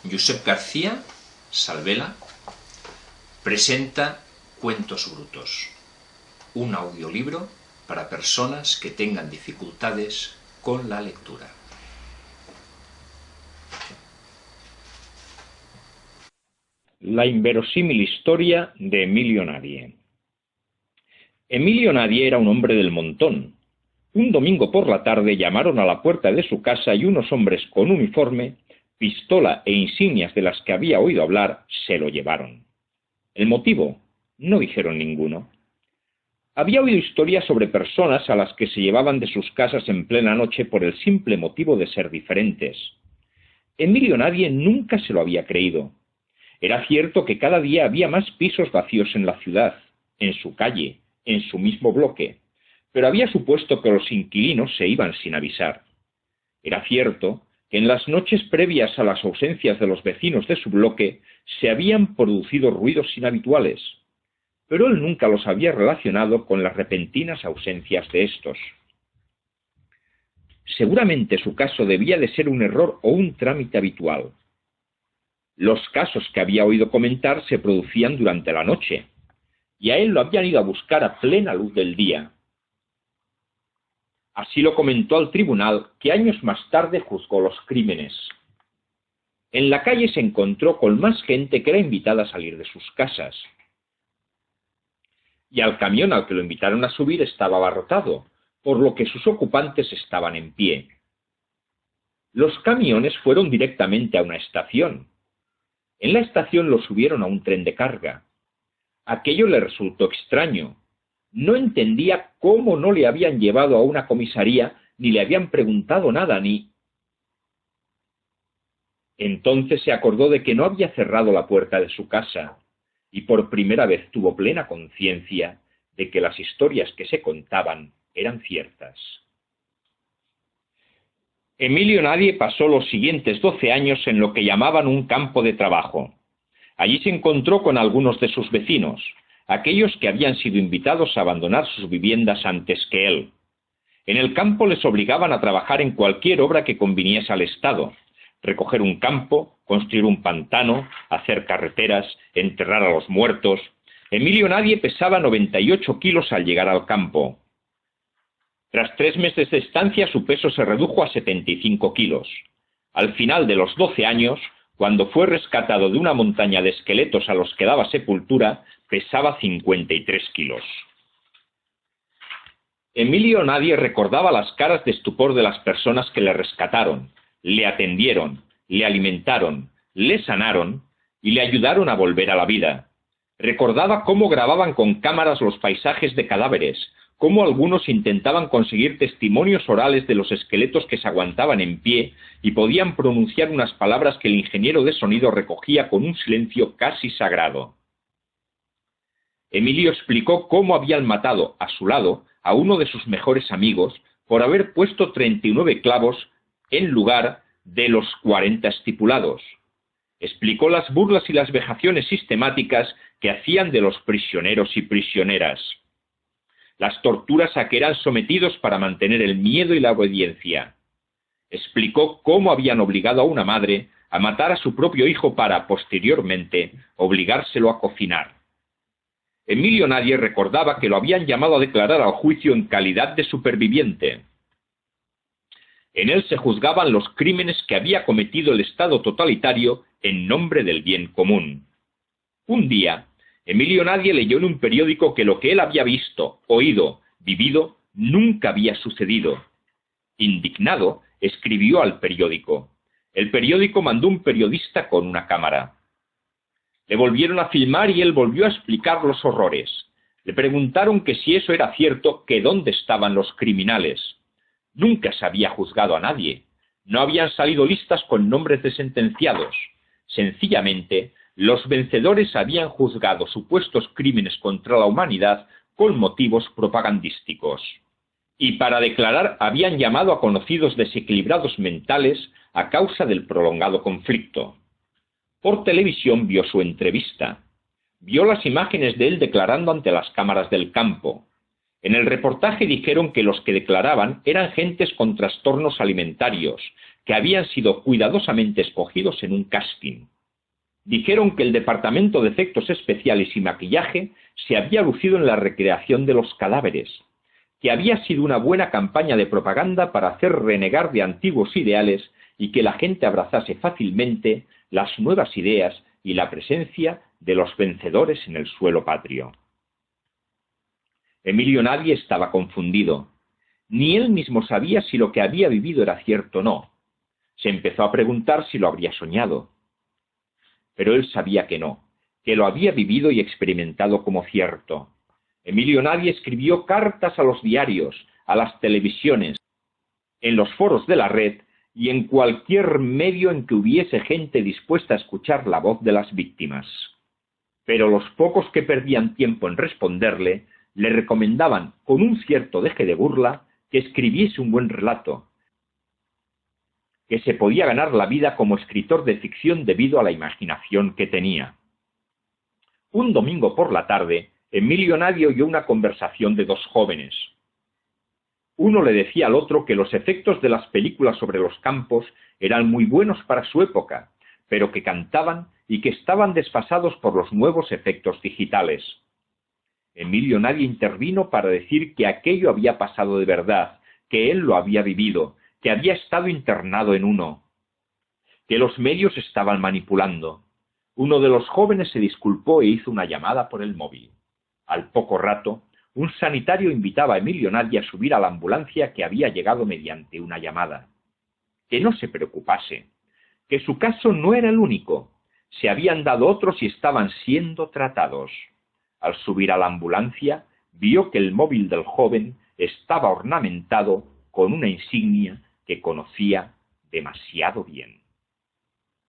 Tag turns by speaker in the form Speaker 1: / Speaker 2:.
Speaker 1: Josep García Salvela presenta Cuentos Brutos, un audiolibro para personas que tengan dificultades con la lectura.
Speaker 2: La inverosímil historia de Emilio Nadie. Emilio Nadie era un hombre del montón. Un domingo por la tarde llamaron a la puerta de su casa y unos hombres con uniforme, pistola e insignias de las que había oído hablar, se lo llevaron. ¿El motivo? No dijeron ninguno. Había oído historias sobre personas a las que se llevaban de sus casas en plena noche por el simple motivo de ser diferentes. Emilio Nadie nunca se lo había creído. Era cierto que cada día había más pisos vacíos en la ciudad, en su calle, en su mismo bloque, pero había supuesto que los inquilinos se iban sin avisar. Era cierto que en las noches previas a las ausencias de los vecinos de su bloque se habían producido ruidos inhabituales, pero él nunca los había relacionado con las repentinas ausencias de estos. Seguramente su caso debía de ser un error o un trámite habitual. Los casos que había oído comentar se producían durante la noche, y a él lo habían ido a buscar a plena luz del día. Así lo comentó al tribunal, que años más tarde juzgó los crímenes. En la calle se encontró con más gente que era invitada a salir de sus casas. Y al camión al que lo invitaron a subir estaba abarrotado, por lo que sus ocupantes estaban en pie. Los camiones fueron directamente a una estación. En la estación lo subieron a un tren de carga. Aquello le resultó extraño. No entendía cómo no le habían llevado a una comisaría, ni le habían preguntado nada, ni... Entonces se acordó de que no había cerrado la puerta de su casa, y por primera vez tuvo plena conciencia de que las historias que se contaban eran ciertas. Emilio Nadie pasó los siguientes 12 años en lo que llamaban un campo de trabajo. Allí se encontró con algunos de sus vecinos, aquellos que habían sido invitados a abandonar sus viviendas antes que él. En el campo les obligaban a trabajar en cualquier obra que conviniese al Estado: recoger un campo, construir un pantano, hacer carreteras, enterrar a los muertos. Emilio Nadie pesaba 98 kilos al llegar al campo. Tras 3 meses de estancia su peso se redujo a 75 kilos. Al final de los 12 años, cuando fue rescatado de una montaña de esqueletos a los que daba sepultura, pesaba 53 kilos. Emilio Nadie recordaba las caras de estupor de las personas que le rescataron, le atendieron, le alimentaron, le sanaron y le ayudaron a volver a la vida. Recordaba cómo grababan con cámaras los paisajes de cadáveres, cómo algunos intentaban conseguir testimonios orales de los esqueletos que se aguantaban en pie y podían pronunciar unas palabras que el ingeniero de sonido recogía con un silencio casi sagrado. Emilio explicó cómo habían matado a su lado a uno de sus mejores amigos por haber puesto 39 clavos en lugar de los 40 estipulados. Explicó las burlas y las vejaciones sistemáticas que hacían de los prisioneros y prisioneras, las torturas a que eran sometidos para mantener el miedo y la obediencia. Explicó cómo habían obligado a una madre a matar a su propio hijo para, posteriormente, obligárselo a cocinar. Emilio Nadie recordaba que lo habían llamado a declarar al juicio en calidad de superviviente. En él se juzgaban los crímenes que había cometido el Estado totalitario en nombre del bien común. Un día, Emilio Nadie leyó en un periódico que lo que él había visto, oído, vivido, nunca había sucedido. Indignado, escribió al periódico. El periódico mandó un periodista con una cámara. Le volvieron a filmar y él volvió a explicar los horrores. Le preguntaron que si eso era cierto, que dónde estaban los criminales. Nunca se había juzgado a nadie. No habían salido listas con nombres de sentenciados. Sencillamente, los vencedores habían juzgado supuestos crímenes contra la humanidad con motivos propagandísticos. Y para declarar habían llamado a conocidos desequilibrados mentales a causa del prolongado conflicto. Por televisión vio su entrevista. Vio las imágenes de él declarando ante las cámaras del campo. En el reportaje dijeron que los que declaraban eran gentes con trastornos alimentarios, que habían sido cuidadosamente escogidos en un casting. Dijeron que el Departamento de Efectos Especiales y Maquillaje se había lucido en la recreación de los cadáveres, que había sido una buena campaña de propaganda para hacer renegar de antiguos ideales y que la gente abrazase fácilmente las nuevas ideas y la presencia de los vencedores en el suelo patrio. Emilio Navia estaba confundido. Ni él mismo sabía si lo que había vivido era cierto o no. Se empezó a preguntar si lo habría soñado. Pero él sabía que no, que lo había vivido y experimentado como cierto. Emilio Navia escribió cartas a los diarios, a las televisiones, en los foros de la red y en cualquier medio en que hubiese gente dispuesta a escuchar la voz de las víctimas. Pero los pocos que perdían tiempo en responderle le recomendaban, con un cierto deje de burla, que escribiese un buen relato, que se podía ganar la vida como escritor de ficción debido a la imaginación que tenía. Un domingo por la tarde, Emilio Navia oyó una conversación de dos jóvenes. Uno le decía al otro que los efectos de las películas sobre los campos eran muy buenos para su época, pero que cantaban y que estaban desfasados por los nuevos efectos digitales. Emilio Navia intervino para decir que aquello había pasado de verdad, que él lo había vivido, que había estado internado en uno, que los medios estaban manipulando. Uno de los jóvenes se disculpó e hizo una llamada por el móvil. Al poco rato, un sanitario invitaba a Emilio Navia a subir a la ambulancia que había llegado mediante una llamada. Que no se preocupase, que su caso no era el único. Se habían dado otros y estaban siendo tratados. Al subir a la ambulancia, vio que el móvil del joven estaba ornamentado con una insignia que conocía demasiado bien.